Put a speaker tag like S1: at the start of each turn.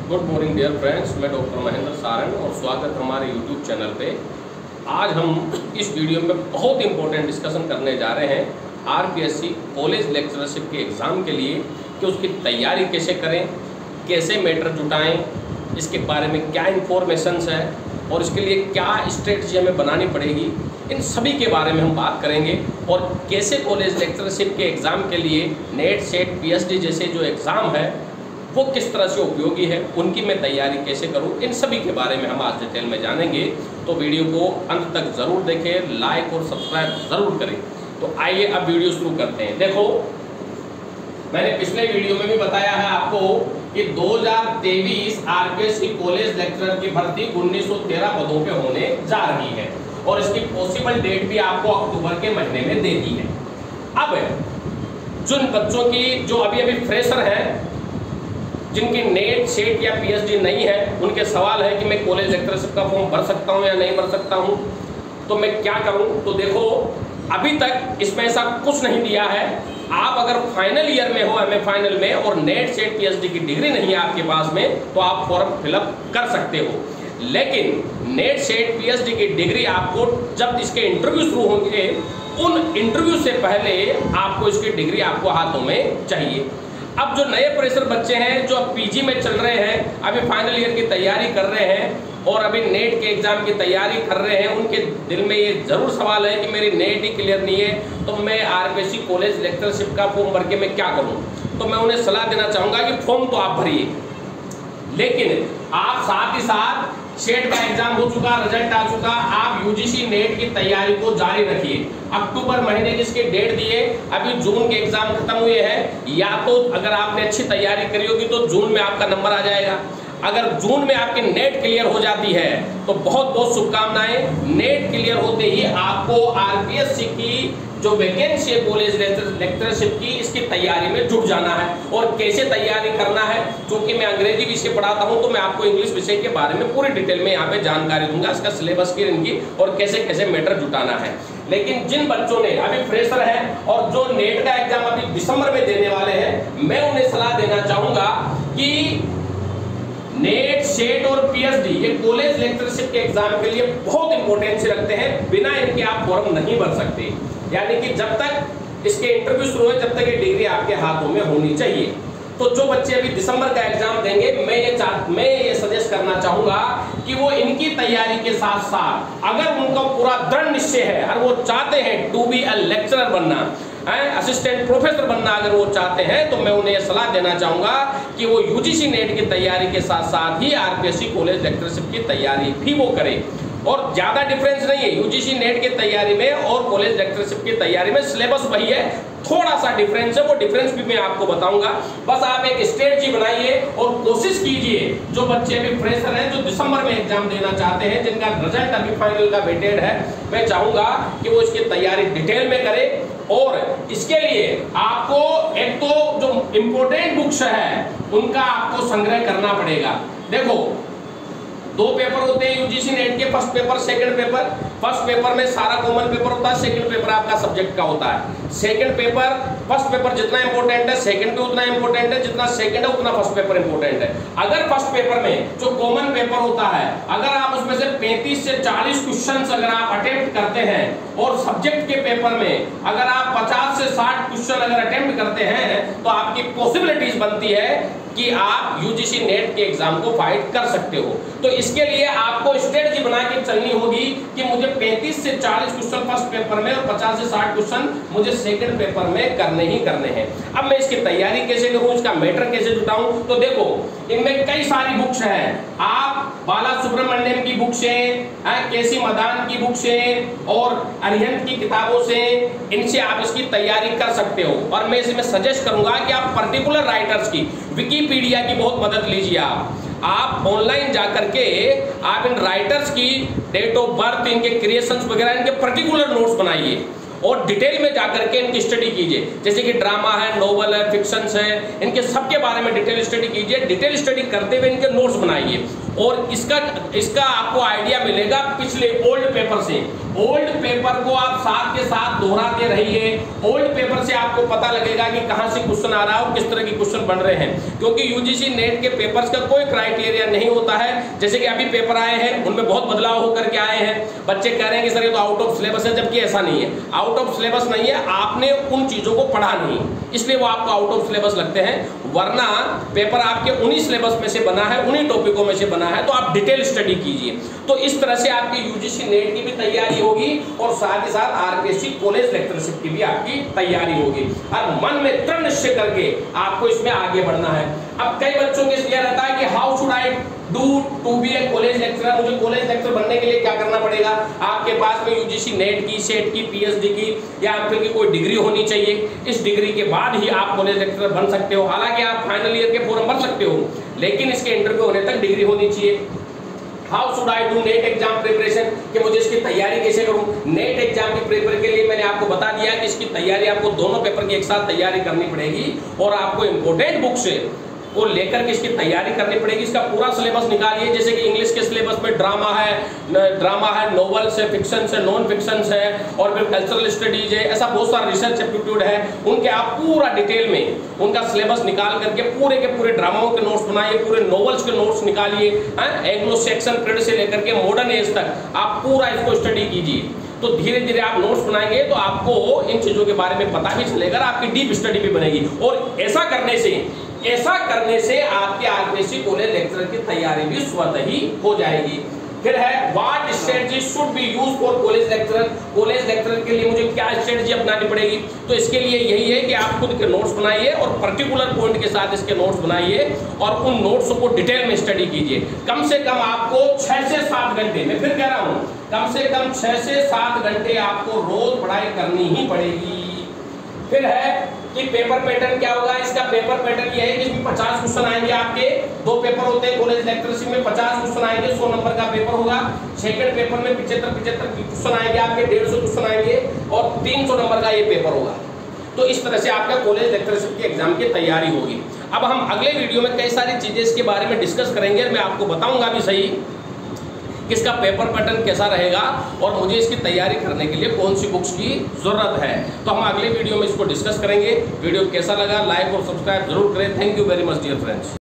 S1: Good morning dear friends, मैं doctor Mahendra Saran और स्वागत हमारे यूट्यूब चैनल पे। आज हम इस वीडियो में बहुत इंपॉर्टेंट डिस्कशन करने जा रहे हैं आरपीएससी कॉलेज लेक्चरशिप के एग्ज़ाम के लिए कि उसकी तैयारी कैसे करें, कैसे मैटर जुटाएं, इसके बारे में क्या इन्फॉर्मेशंस है और इसके लिए क्या स्ट्रेटजी हमें बनानी पड़ेगी, इन सभी के बारे में हम बात करेंगे। और कैसे कॉलेज लेक्चरशिप के एग्ज़ाम के लिए नेट, सेट, पीएचडी जैसे जो एग्ज़ाम है वो किस तरह से उपयोगी है, उनकी मैं तैयारी कैसे करूं, इन सभी के बारे में हम आज डिटेल में जानेंगे। तो वीडियो को अंत तक ज़रूर देखें, लाइक और सब्सक्राइब ज़रूर करें। तो आइए अब वीडियो शुरू करते हैं। देखो, मैंने पिछले वीडियो में भी बताया है आपको कि 2023 आरपीएससी कॉलेज लेक्चरर की भर्ती 1913 पदों पे होने जा रही है और इसकी पॉसिबल डेट भी आपको अक्टूबर के महीने में दे दी है। अब जिन बच्चों की जो अभी फ्रेशर हैं, जिनकी नेट, सेट या पीएचडी नहीं है, उनके सवाल है कि मैं कॉलेज लेक्चरशिप का फॉर्म भर सकता हूं या नहीं भर सकता हूं, तो मैं क्या करूं। तो देखो, अभी तक इसमें ऐसा कुछ नहीं दिया है। आप अगर फाइनल ईयर में हो, एमए फाइनल में, और नेट, सेट, पीएचडी की डिग्री नहीं है आपके पास में, तो आप फॉर्म फिलअप कर सकते हो। लेकिन नेट, सेट, पीएचडी की डिग्री आपको जब इसके इंटरव्यू शुरू होंगे, उन इंटरव्यू से पहले आपको इसकी डिग्री आपको हाथों में चाहिए। अब जो नए फ्रेशर बच्चे हैं, जो अब पीजी में चल रहे हैं, अभी फाइनल ईयर की तैयारी कर रहे हैं और अभी नेट के एग्जाम की तैयारी कर रहे हैं, उनके दिल में ये जरूर सवाल है कि मेरी नेट ही क्लियर नहीं है, तो मैं आरपीएससी कॉलेज लेक्चरशिप का फॉर्म भर के मैं क्या करूं। तो मैं उन्हें सलाह देना चाहूँगा कि फॉर्म तो आप भरिए, लेकिन आप साथ ही साथ सेट का एग्जाम हो चुका, रिजल्ट आ चुका, आप यूजीसी नेट की तैयारी को जारी रखिए। अक्टूबर महीने जिसके डेट दिए, अभी जून के एग्जाम खत्म हुए हैं, या तो अगर आपने अच्छी तैयारी करी होगी तो जून में आपका नंबर आ जाएगा। अगर जून में आपकी नेट क्लियर हो जाती है तो बहुत बहुत शुभकामनाएं। नेट क्लियर होते ही आपको आरपीएससी की जो वैकेंसी है कॉलेज लेक्चरशिप की, इसकी तैयारी में जुट जाना है। और कैसे तैयारी करना है, क्योंकि मैं अंग्रेजी विषय पढ़ाता हूं, तो मैं आपको इंग्लिश विषय के बारे में पूरी डिटेल में यहाँ पे जानकारी दूंगा, इसका सिलेबस की, इनकी, और कैसे कैसे मैटर जुटाना है। लेकिन जिन बच्चों ने अभी फ्रेशर है और जो नेट का एग्जाम अभी दिसंबर में देने वाले हैं, मैं उन्हें सलाह देना चाहूंगा कि नेट, सेट और पीएचडी ये कॉलेज लेक्चरशिप के एग्जाम के लिए बहुत इंपॉर्टेंस रखते हैं। बिना इनके आप फॉर्म नहीं भर सकते, यानी कि जब तक इसके इंटरव्यू शुरू हो, जब तक ये डिग्री आपके हाथों में होनी चाहिए। तो जो बच्चे अभी दिसंबर का एग्जाम देंगे, मैं ये सजेस्ट करना चाहूंगा कि वो इनकी तैयारी के साथ साथ, अगर उनका पूरा दृढ़ निश्चय है और वो चाहते हैं टू बी अ लेक्चरर बनना, असिस्टेंट प्रोफेसर बनना, अगर वो चाहते हैं, तो मैं उन्हें सलाह देना चाहूंगा कि वो यूजीसी नेट की तैयारी के साथ साथ ही आरपीएससी कॉलेज लेक्चरशिप की तैयारी भी वो करें। और ज्यादा डिफरेंस नहीं है यूजीसी नेट की तैयारी में और कॉलेज लेक्चरशिप की तैयारी में, सिलेबस वही है, थोड़ा सा डिफरेंस है, वो डिफरेंस भी मैं आपको बताऊंगा। बस आप एक स्ट्रेटजी बनाइए और कोशिश कीजिए, जो बच्चे अभी फ्रेशर हैं, जो दिसंबर में एग्जाम देना चाहते हैं, जिनका रिजल्ट अभी फाइनल का वेटेड है, मैं चाहूंगा कि वो इसकी तैयारी डिटेल में करें। और इसके लिए आपको एक तो जो इंपोर्टेंट बुक्स है उनका आपको संग्रह करना पड़ेगा। देखो, 2 पेपर होते हैं यूजीसी नेट के, first paper, second paper. First paper में सारा कॉमन पेपर होता है, सेकंड पेपर आपका सब्जेक्ट का होता है। सेकंड पेपर, फर्स्ट पेपर जितना इंपॉर्टेंट है, सेकंड भी उतना इंपॉर्टेंट है, जितना सेकंड है उतना फर्स्ट पेपर इंपॉर्टेंट है। अगर फर्स्ट पेपर में जो कॉमन पेपर होता है, अगर आप उसमें से 35 से 40 क्वेश्चंस अगर आप अटेम्प्ट करते हैं, और सब्जेक्ट के पेपर में अगर आप 50 से 60 क्वेश्चन अगर अटेम्प्ट करते हैं, तो आपकी पॉसिबिलिटीज बनती है कि आप यूजीसी नेट के एग्जाम को फाइट कर सकते हो। तो इसके लिए आपको स्ट्रेटजी बना के चलनी होगी कि मुझे 35 से 40 क्वेश्चन फर्स्ट पेपर में और 50 से 60 क्वेश्चन मुझे सेकंड पेपर में करने ही करने हैं। अब मैं इसकी तैयारी कैसे करूं, इसका मैटर कैसे जुटाऊं, तो देखो, इनमें कई सारी बुक्स हैं। आप बाला सुब्रमण्यम की बुक से, केसी मदान की बुक से और अरिहंत की किताबों से, इनसे आप इसकी तैयारी कर सकते हो। और मैं इसमें सजेस्ट करूंगा कि आप पर्टिकुलर राइटर्स की, विकिपीडिया की बहुत मदद लीजिए। आप ऑनलाइन जाकर के आप इन राइटर्स की डेट ऑफ बर्थ, इनके क्रिएशंस वगैरह, इनके पर्टिकुलर नोट्स बनाइए और डिटेल में जाकर के इनकी स्टडी कीजिए। जैसे कि ड्रामा है, नोवेल है, फिक्शंस है, इनके सबके बारे में डिटेल स्टडी कीजिए। डिटेल स्टडी करते हुए इनके नोट्स बनाइए और इसका आपको आइडिया मिलेगा पिछले ओल्ड पेपर से ओल्ड पेपर को आप साथ के साथ दोहराते रहिए। ओल्ड पेपर से आपको पता लगेगा कि कहां से क्वेश्चन आ रहा है और किस तरह के क्वेश्चन बन रहे हैं, क्योंकि यूजीसी नेट के पेपर्स का कोई क्राइटेरिया नहीं होता है। जैसे कि अभी पेपर आए हैं, उनमें बहुत बदलाव होकर के आए हैं। बच्चे कह रहे हैं कि सर ये तो आउट ऑफ सिलेबस है, जबकि ऐसा नहीं है। आउट ऑफ सिलेबस नहीं है, आपने उन चीजों को पढ़ा नहीं, इसलिए वो आपको आउट ऑफ सिलेबस लगते हैं। वरना पेपर आपके उन्हीं सिलेबस में से बना है, उन्हीं टॉपिकों में से बना है, तो आप डिटेल स्टडी कीजिए। तो इस तरह से आपकी यूजीसी नेट की भी तैयारी होगी और साथ ही साथ आरपीएससी कॉलेज लेक्चरशिप की भी आपकी तैयारी होगी। और मन में दृढ़ निश्चय करके आपको इसमें आगे बढ़ना है। अब कई बच्चों के लिए रहता है कि how should I do to be a college lecturer, मुझे कॉलेज लेक्चरर बनने के लिए क्या करना पड़ेगा। आपके पास में यूजीसी नेट की, सेट की, पीएचडी की या फिर की कोई डिग्री होनी चाहिए। इस डिग्री के बाद ही आप कॉलेज लेक्चरर बन सकते हो। हालांकि आप फाइनल ईयर के फॉर्म भर सकते हो, लेकिन इसके इंटरव्यू होने तक डिग्री होनी चाहिए। How should I do net exam preparation, कि मुझे इसकी तैयारी कैसे करूं। नेट एग्जाम की प्रिपेयर के लिए मैंने आपको बता दिया कि इसकी तैयारी आपको दोनों पेपर की एक साथ तैयारी करनी पड़ेगी और आपको इंपोर्टेंट बुक से को लेकर के इसकी तैयारी करनी पड़ेगी। इसका पूरा सिलेबस निकालिए। जैसे कि इंग्लिश के सिलेबस में ड्रामा है, नॉवेल्स है, फिक्शन है, नॉन फिक्शन है और फिर कल्चरल स्टडीज है, ऐसा बहुत सारा रिसर्च एप्टीट्यूड है। उनके आप पूरा डिटेल में उनका सिलेबस निकाल करके पूरे के पूरे ड्रामाओं के नोट्स बनाइए, पूरे नॉवेल्स के नोट्स निकालिए। एंग्लो सैक्सन पीरियड से लेकर के मॉडर्न एज तक आप पूरा इसको स्टडी कीजिए। तो धीरे धीरे आप नोट्स बनाएंगे तो आपको इन चीजों के बारे में पता भी चलेगा, आपकी डीप स्टडी भी बनेगी। और ऐसा करने से आपके आरपीएससी कॉलेज लेक्चरर की तैयारी भी स्वतः ही हो जाएगी। फिर है what strategy should be use for college lecturer. College lecturer के लिए मुझे क्या स्ट्रेटजी अपनानी पड़ेगी। तो इसके लिए यही है कि आप खुद के नोट्स बनाइए और पर्टिकुलर पॉइंट के साथ इसके नोट्स बनाइए और उन नोट्स को डिटेल में स्टडी कीजिए। कम से कम आपको 6 से 7 घंटे, मैं फिर कह रहा हूं, कम से कम 6 से 7 घंटे आपको रोज पढ़ाई करनी ही पड़ेगी। फिर है कि पेपर पैटर्न क्या होगा। इसका पेपर पैटर्न ये है कि इसमें 50 क्वेश्चन आएंगे। आपके 2 पेपर होते हैं कॉलेज लेक्चरशिप में, 50 क्वेश्चन आएंगे, 100 नंबर का पेपर होगा। सेकंड पेपर में 75 क्वेश्चन आएंगे आपके, 150 क्वेश्चन आएंगे और 300 नंबर का ये पेपर होगा। तो इस तरह से आपका कॉलेज लेक्चरशिप के एग्जाम की तैयारी होगी। अब हम अगले वीडियो में कई सारी चीजें इसके बारे में डिस्कस करेंगे। मैं आपको बताऊंगा भी सही कि इसका पेपर पैटर्न कैसा रहेगा और मुझे इसकी तैयारी करने के लिए कौन सी बुक्स की जरूरत है। तो हम अगले वीडियो में इसको डिस्कस करेंगे। वीडियो कैसा लगा लाइक और सब्सक्राइब जरूर करें। Thank you very much dear friends.